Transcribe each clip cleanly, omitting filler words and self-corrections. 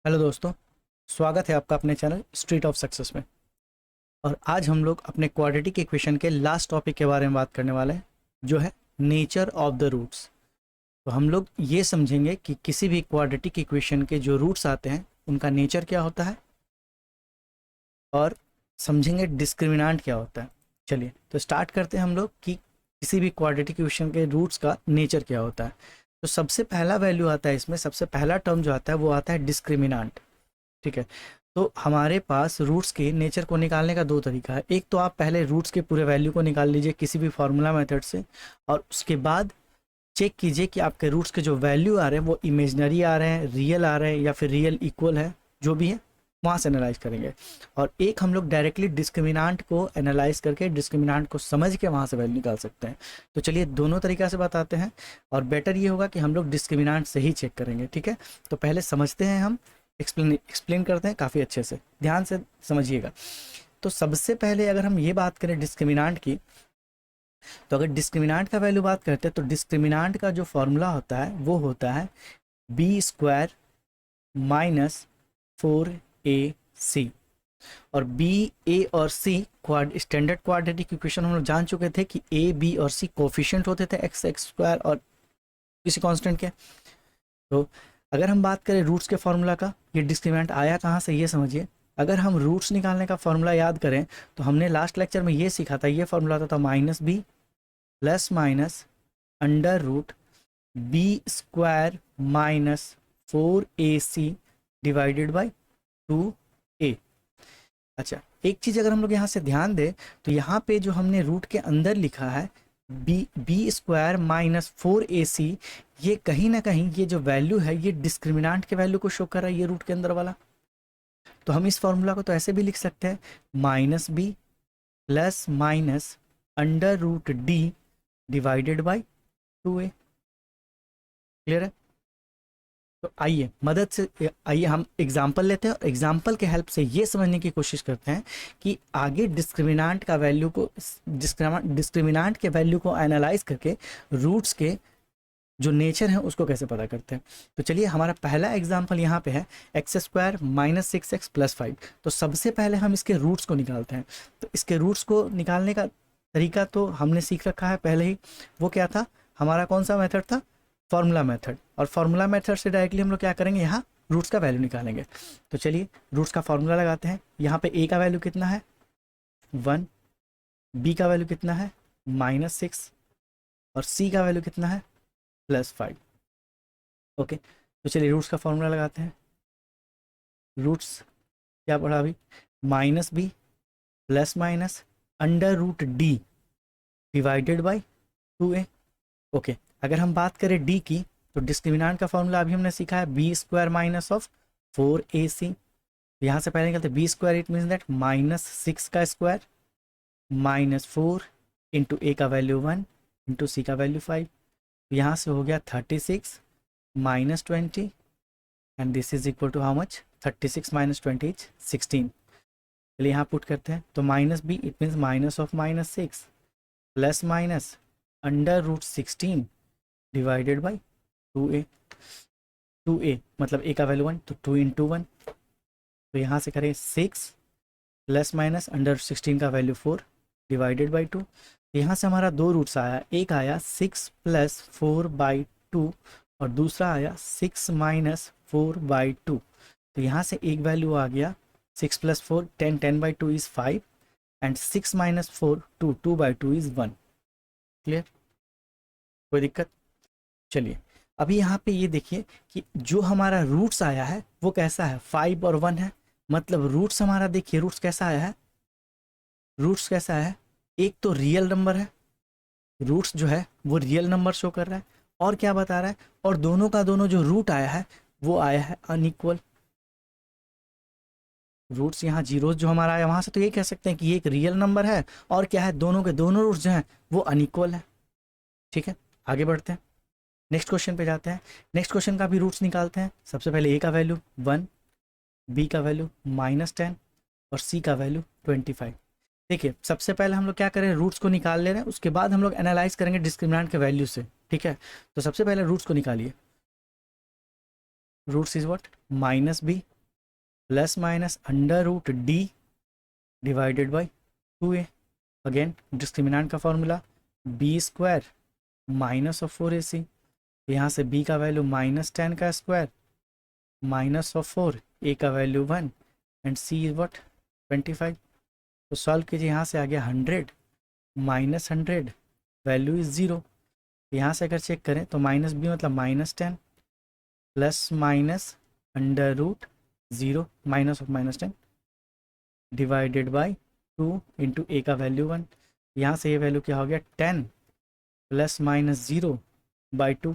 Hello दोस्तों। स्वागत है आपका अपने चैनल स्ट्रीट ऑफ सक्सेस में। और आज हम लोग अपने क्वाड्रेटिक इक्वेशन के लास्ट टॉपिक के बारे में बात करने वाले हैं, जो है नेचर ऑफ द रूट्स। तो हम लोग ये समझेंगे कि किसी भी क्वाड्रेटिक इक्वेशन के जो रूट्स आते हैं उनका नेचर क्या होता है, और समझेंगे डिस्क्रिमिनांट क्या होता है। चलिए तो स्टार्ट करते हैं हम लोग कि किसी भी क्वाड्रेटिक इक्वेशन के रूट्स का नेचर क्या होता है। तो सबसे पहला वैल्यू आता है इसमें, सबसे पहला टर्म जो आता है वो आता है डिस्क्रिमिनांट। ठीक है, तो हमारे पास रूट्स के नेचर को निकालने का दो तरीका है। एक तो आप पहले रूट्स के पूरे वैल्यू को निकाल लीजिए किसी भी फार्मूला मेथड से, और उसके बाद चेक कीजिए कि आपके रूट्स के जो वैल्यू आ रहे हैं वो इमेजनरी आ रहे हैं, रियल आ रहे हैं, या फिर रियल इक्वल है, जो भी है वहाँ से एनालाइज करेंगे। और एक हम लोग डायरेक्टली डिस्क्रिमिनांट को एनालाइज करके डिस्क्रिमिनांट को समझ के वहाँ से वैल्यू निकाल सकते हैं। तो चलिए दोनों तरीका से बताते हैं, और बेटर ये होगा कि हम लोग डिस्क्रिमिनांट से ही चेक करेंगे। ठीक है, तो पहले समझते हैं, हम एक्सप्लेन करते हैं काफ़ी अच्छे से, ध्यान से समझिएगा। तो सबसे पहले अगर हम ये बात करें डिस्क्रिमिनांट की, तो अगर डिस्क्रिमिनांट का वैल्यू बात करते हैं तो डिस्क्रिमिनांट का जो फॉर्मूला होता है वो होता है बी स्क्वायर माइनस 4ac। और बी, ए और सी स्टैंडर्ड क्वाड्रेटिक इक्वेशन हम लोग जान चुके थे कि ए, बी और सी कोफिशिएंट होते थे एक्स स्क्वायर और किसी कांस्टेंट के। तो अगर हम बात करें रूट्स के फार्मूला का, ये डिस्क्रिमिनेंट आया कहाँ से ये समझिए। अगर हम रूट्स निकालने का फार्मूला याद करें तो हमने लास्ट लेक्चर में ये सीखा था, ये फार्मूला था minus B plus minus under root b square minus 4ac divided by 2a। अच्छा, एक चीज़ अगर हम लोग यहाँ से ध्यान दें तो यहाँ पे जो हमने रूट के अंदर लिखा है बी स्क्वायर माइनस 4ac, ये कहीं ना कहीं ये जो वैल्यू है ये डिस्क्रिमिनांट के वैल्यू को शो कर रहा है, ये रूट के अंदर वाला। तो हम इस फॉर्मूला को तो ऐसे भी लिख सकते हैं minus B plus minus under root D divided by 2a। Clear है? तो आइए मदद से, आइए हम एग्जाम्पल लेते हैं और एग्जाम्पल के हेल्प से ये समझने की कोशिश करते हैं कि आगे डिस्क्रिमिनांट का वैल्यू को, डिस्क्रिमिनांट के वैल्यू को एनालाइज करके रूट्स के जो नेचर है उसको कैसे पता करते हैं। तो चलिए हमारा पहला एग्जाम्पल यहाँ पे है x square minus 6x plus 5। तो सबसे पहले हम इसके रूट्स को निकालते हैं। तो इसके रूट्स को निकालने का तरीका तो हमने सीख रखा है पहले ही। वो क्या था हमारा, कौन सा मेथड था? Formula method. और फार्मूला मेथड से डायरेक्टली हम लोग क्या करेंगे, यहाँ रूट्स का वैल्यू निकालेंगे। तो चलिए रूट्स का फार्मूला लगाते हैं। यहाँ पे ए का वैल्यू कितना है 1, बी का वैल्यू कितना है -6, और सी का वैल्यू कितना है +5। ओके, तो चलिए रूट्स का फॉर्मूला लगाते हैं। रूट्स क्या पढ़ा अभी, minus B plus minus under root D divided by 2a। Okay, अगर हम बात करें डी की तो डिस्क्रिमिनांट का फॉर्मूला अभी हमने सीखा है B square minus of 4ac। यहाँ से पहले निकलते b square, it means that -6 का स्क्वायर माइनस 4 इंटू ए का वैल्यू 1 इंटू सी का वैल्यू 5। यहाँ से हो गया 36 minus 20, and this is equal to how much, 36 minus 20 is 16। चलिए यहाँ पुट करते हैं। तो minus b it means minus of -6 plus minus under root 16 divided by 2a। 2a मतलब a का वैल्यू 1, तो 2 इंटू 1। तो यहाँ से करें 6 प्लस माइनस अंडर 16 का वैल्यू 4 डिवाइडेड बाई 2। यहाँ से हमारा दो रूट्स आया, एक आया 6 प्लस 4/2 और दूसरा आया 6 माइनस 4/2। तो यहाँ से एक वैल्यू आ गया 6 plus 4 10, 10/2 is 5, and 6 minus 4 2, 2/2 is 1। Clear? कोई दिक्कत? चलिए अभी यहाँ पे ये देखिए कि जो हमारा रूट्स आया है वो कैसा है, 5 और 1 है। मतलब रूट्स हमारा, देखिए रूट्स कैसा आया है, रूट्स कैसा है, एक तो रियल नंबर है, रूट्स जो है वो रियल नंबर शो कर रहा है, और क्या बता रहा है, और दोनों का दोनों जो रूट आया है वो आया है अनइक्वल। रूट्स यहाँ जीरोस जो हमारा आया वहां से तो ये कह सकते हैं कि ये एक रियल नंबर है, और क्या है, दोनों के दोनों रूट्स जो हैं वो अनइक्वल है। ठीक है, आगे बढ़ते हैं, नेक्स्ट क्वेश्चन पे जाते हैं। नेक्स्ट क्वेश्चन का भी रूट्स निकालते हैं। सबसे पहले ए का वैल्यू 1, बी का वैल्यू -10 और सी का वैल्यू 25। देखिए सबसे पहले हम लोग क्या करें, रूट्स को निकाल ले रहे हैं, उसके बाद हम लोग एनालाइज करेंगे डिस्क्रिमिनेंट के वैल्यू से। ठीक है, तो सबसे पहले रूट्स को निकालिए। Roots is what, minus B plus minus under root D divided by 2a। Again discriminant का formula B square minus of 4ac, यहाँ से b का वैल्यू -10 का स्क्वायर माइनस ऑफ 4, a का value 1 and c is what 25। तो solve कीजिए, यहाँ से आ गया 100 माइनस 100 वैल्यू इज 0। यहाँ से अगर चेक करें तो माइनस बी मतलब -10 plus minus under root 0 minus of -10 divided by 2 into A का वैल्यू 1। यहाँ से ये वैल्यू क्या हो गया 10 plus minus 0 by 2।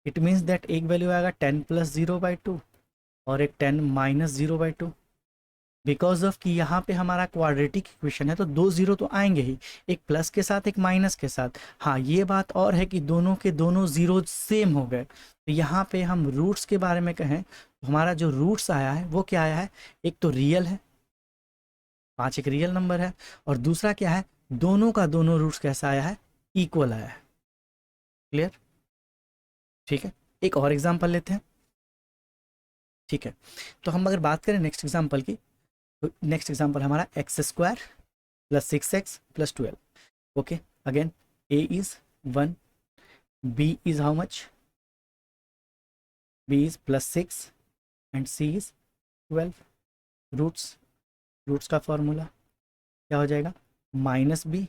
It means that एक वैल्यू आएगा 10 प्लस 0 बाई 2 और एक 10 माइनस 0 बाई 2। बिकॉज ऑफ कि यहाँ पे हमारा क्वाड्रेटिक इक्वेशन है तो दो जीरो तो आएंगे ही, एक प्लस के साथ एक माइनस के साथ। हाँ ये बात और है कि दोनों के दोनों जीरो सेम हो गए। तो यहाँ पे हम रूट्स के बारे में कहें तो हमारा जो रूट्स आया है वो क्या आया है, एक तो रियल है, 5 एक रियल नंबर है, और दूसरा क्या है, दोनों का दोनों रूट्स कैसा आया है, इक्वल आया है। क्लियर? ठीक है, एक और एग्जाम्पल लेते हैं। ठीक है, तो हम अगर बात करें नेक्स्ट एग्जाम्पल की, तो नेक्स्ट एग्जाम्पल हमारा x² plus 6x plus 12। Okay, again a is 1, b is how much, b is +6 and c is 12। Roots का फॉर्मूला क्या हो जाएगा, -b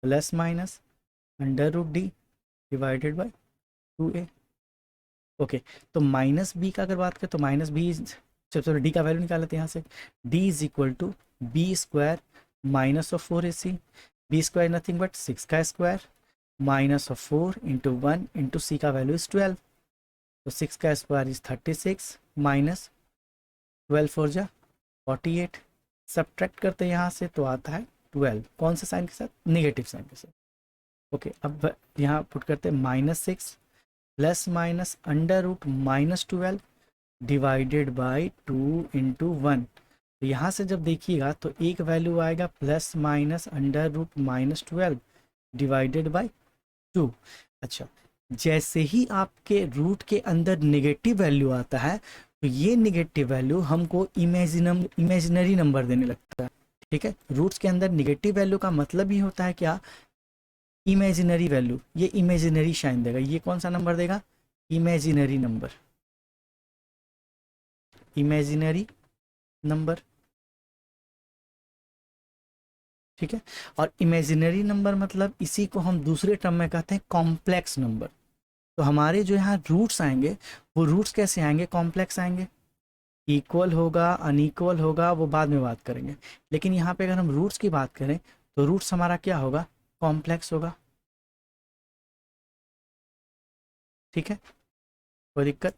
plus minus under root D divided by 2a। Okay, तो -b का अगर बात करें तो -b, चलो डी का वैल्यू निकाल लेते हैं यहाँ से। D is equal to B square minus of 4ac, B square nothing but 6 का square minus of 4 into 1 into C का वैल्यू इज 12। तो 6 का स्क्वायर इज 36 माइनस 12 4 जा 48। सब्ट्रैक्ट करते हैं यहाँ से तो आता है 12, कौन से साइन के साथ, नेगेटिव साइन के साथ। ओके, अब यहाँ पुट करते हैं -6 plus minus under root -12 divided by 2 into 1। तो यहाँ से जब देखिएगा तो एक वैल्यू आएगा plus minus under root -12 divided by 2। अच्छा, जैसे ही आपके रूट के अंदर नेगेटिव वैल्यू आता है तो ये नेगेटिव वैल्यू हमको इमेजिनरी नंबर देने लगता है। ठीक है, रूट्स के अंदर नेगेटिव वैल्यू का मतलब ही होता है क्या, इमेजिनरी वैल्यू। ये इमेजिनरी साइन देगा, ये कौन सा नंबर देगा, इमेजिनरी नंबर, इमेजिनरी नंबर। ठीक है, और इमेजिनरी नंबर मतलब इसी को हम दूसरे टर्म में कहते हैं कॉम्प्लेक्स नंबर। तो हमारे जो यहाँ रूट्स आएंगे वो रूट्स कैसे आएंगे, कॉम्प्लेक्स आएंगे। इक्वल होगा अनइक्वल होगा वो बाद में बात करेंगे, लेकिन यहाँ पे अगर हम रूट्स की बात करें तो रूट्स हमारा क्या होगा, कॉम्प्लेक्स होगा। ठीक है, कोई दिक्कत?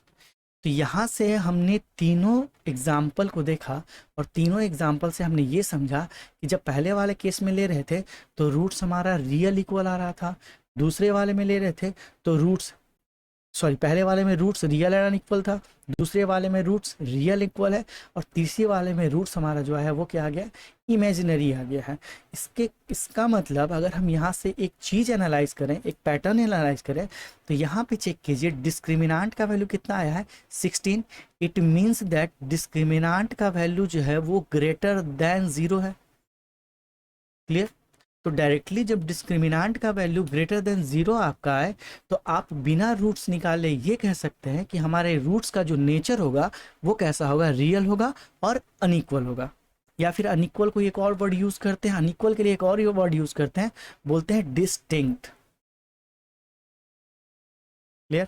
तो यहाँ से हमने तीनों एग्जाम्पल को देखा और तीनों एग्जाम्पल से हमने ये समझा कि जब पहले वाले केस में ले रहे थे तो रूट्स हमारा रियल इक्वल आ रहा था, दूसरे वाले में ले रहे थे तो रूट्स, सॉरी पहले वाले में रूट्स रियल एंड इक्वल था, दूसरे वाले में रूट्स रियल इक्वल है, और तीसरे वाले में रूट्स हमारा जो है वो क्या आ गया, इमेजिनरी आ गया है। इसका मतलब अगर हम यहाँ से एक चीज़ एनालाइज करें, एक पैटर्न एनालाइज करें, तो यहाँ पे चेक कीजिए डिस्क्रिमिनांट का वैल्यू कितना आया है 16। इट मीन्स दैट डिस्क्रिमिनांट का वैल्यू जो है वो ग्रेटर देन 0 है। क्लियर? तो डायरेक्टली जब डिस्क्रिमिनांट का वैल्यू ग्रेटर देन 0 आपका है तो आप बिना रूट्स निकाले ये कह सकते हैं कि हमारे रूट्स का जो नेचर होगा वो कैसा होगा, रियल होगा और अनइक्वल होगा। या फिर अनइक्वल को एक और वर्ड यूज करते हैं, अनइक्वल के लिए एक और वर्ड यूज करते हैं, बोलते हैं डिस्टिंक्ट। क्लियर?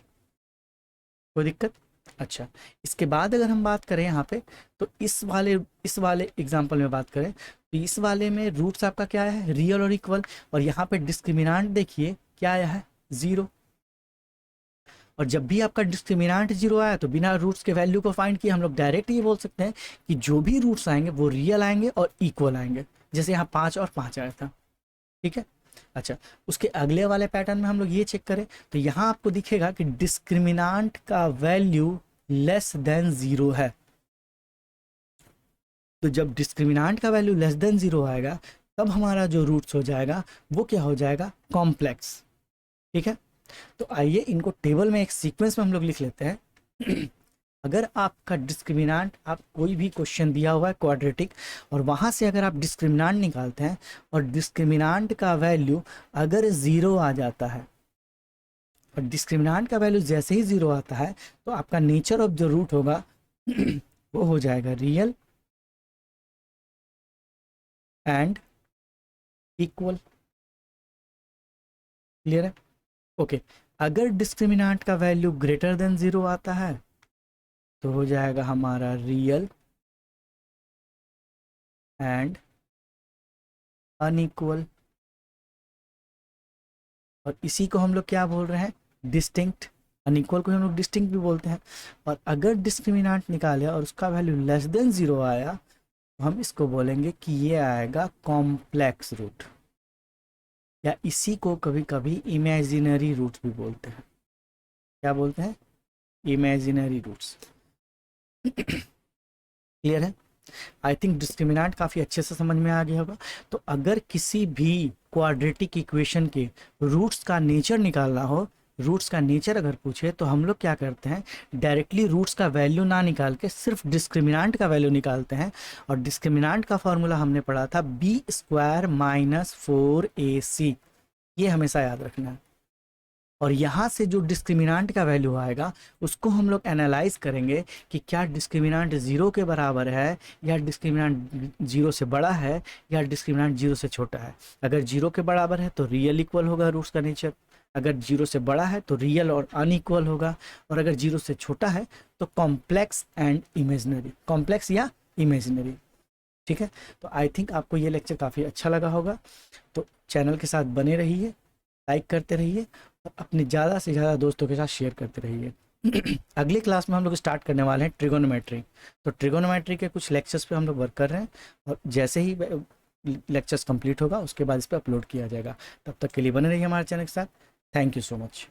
कोई दिक्कत? अच्छा, इसके बाद अगर हम बात करें यहाँ पे तो इस वाले एग्जाम्पल में बात करें तो इस वाले में रूट्स आपका क्या है, रियल और इक्वल, और यहाँ पे डिस्क्रिमिनांट देखिए क्या आया है, 0। और जब भी आपका डिस्क्रिमिनांट 0 आया तो बिना रूट्स के वैल्यू को फाइंड किए हम लोग डायरेक्ट ये बोल सकते हैं कि जो भी रूट्स आएंगे वो रियल आएंगे और इक्वल आएंगे, जैसे यहाँ 5 और 5 आया था। ठीक है, अच्छा उसके अगले वाले पैटर्न में हम लोग ये चेक करें तो यहाँ आपको दिखेगा कि डिस्क्रिमिनांट का वैल्यू लेस देन 0 है। तो जब डिस्क्रिमिनांट का वैल्यू लेस देन 0 आएगा तब हमारा जो रूट्स हो जाएगा वो क्या हो जाएगा, कॉम्प्लेक्स। ठीक है, तो आइए इनको टेबल में एक सीक्वेंस में हम लोग लिख लेते हैं। अगर आपका डिस्क्रिमिनांट, आप कोई भी क्वेश्चन दिया हुआ है क्वाड्रेटिक, और वहाँ से अगर आप डिस्क्रिमिनांट निकालते हैं और डिस्क्रिमिनांट का वैल्यू अगर ज़ीरो आ जाता है, और डिस्क्रिमिनांट का वैल्यू जैसे ही ज़ीरो आता है तो आपका नेचर ऑफ द रूट होगा वो हो जाएगा रियल एंड इक्वल। क्लियर है? ओके। अगर डिस्क्रिमिनांट का वैल्यू ग्रेटर देन ज़ीरो आता है तो हो जाएगा हमारा रियल एंड अनइक्वल। और इसी को हम लोग क्या बोल रहे हैं? डिस्टिंक्ट। अनइक्वल को हम लोग डिस्टिंक्ट भी बोलते हैं। और अगर डिस्क्रिमिनांट निकाले और उसका वैल्यू लेस देन ज़ीरो आया तो हम इसको बोलेंगे कि ये आएगा कॉम्प्लेक्स रूट, या इसी को कभी कभी इमेजिनरी रूट्स भी बोलते हैं। क्या बोलते हैं? Imaginary roots. क्लियर है? आई थिंक डिस्क्रिमिनेंट काफ़ी अच्छे से समझ में आ गया होगा। तो अगर किसी भी क्वाड्रेटिक इक्वेशन के रूट्स का नेचर निकालना हो, रूट्स का नेचर अगर पूछे तो हम लोग क्या करते हैं, डायरेक्टली रूट्स का वैल्यू ना निकाल के सिर्फ डिस्क्रिमिनेंट का वैल्यू निकालते हैं। और डिस्क्रिमिनेंट का फॉर्मूला हमने पढ़ा था बी स्क्वायर माइनस 4ac, ये हमेशा याद रखना है। और यहाँ से जो डिस्क्रिमिनांट का वैल्यू आएगा उसको हम लोग एनालाइज करेंगे कि क्या डिस्क्रिमिनांट ज़ीरो के बराबर है, या डिस्क्रिमिनांट ज़ीरो से बड़ा है, या डिस्क्रिमिनांट ज़ीरो से छोटा है। अगर जीरो के बराबर है तो रियल इक्वल होगा रूट्स का नेचर, अगर जीरो से बड़ा है तो रियल और अनइक्वल होगा, और अगर जीरो से छोटा है तो कॉम्प्लेक्स एंड इमेजिनरी, कॉम्प्लेक्स या इमेजिनरी। ठीक है? तो आई थिंक आपको ये लेक्चर काफ़ी अच्छा लगा होगा। तो चैनल के साथ बने रहिए, लाइक करते रहिए और अपने ज़्यादा से ज़्यादा दोस्तों के साथ शेयर करते रहिए। अगली क्लास में हम लोग स्टार्ट करने वाले हैं ट्रिगोनोमेट्री। तो ट्रिगोनोमेट्री के कुछ लेक्चर्स पे हम लोग वर्क कर रहे हैं, और जैसे ही लेक्चर्स कंप्लीट होगा उसके बाद इस पर अपलोड किया जाएगा। तब तक के लिए बने रहिए हमारे चैनल के साथ। Thank you so much.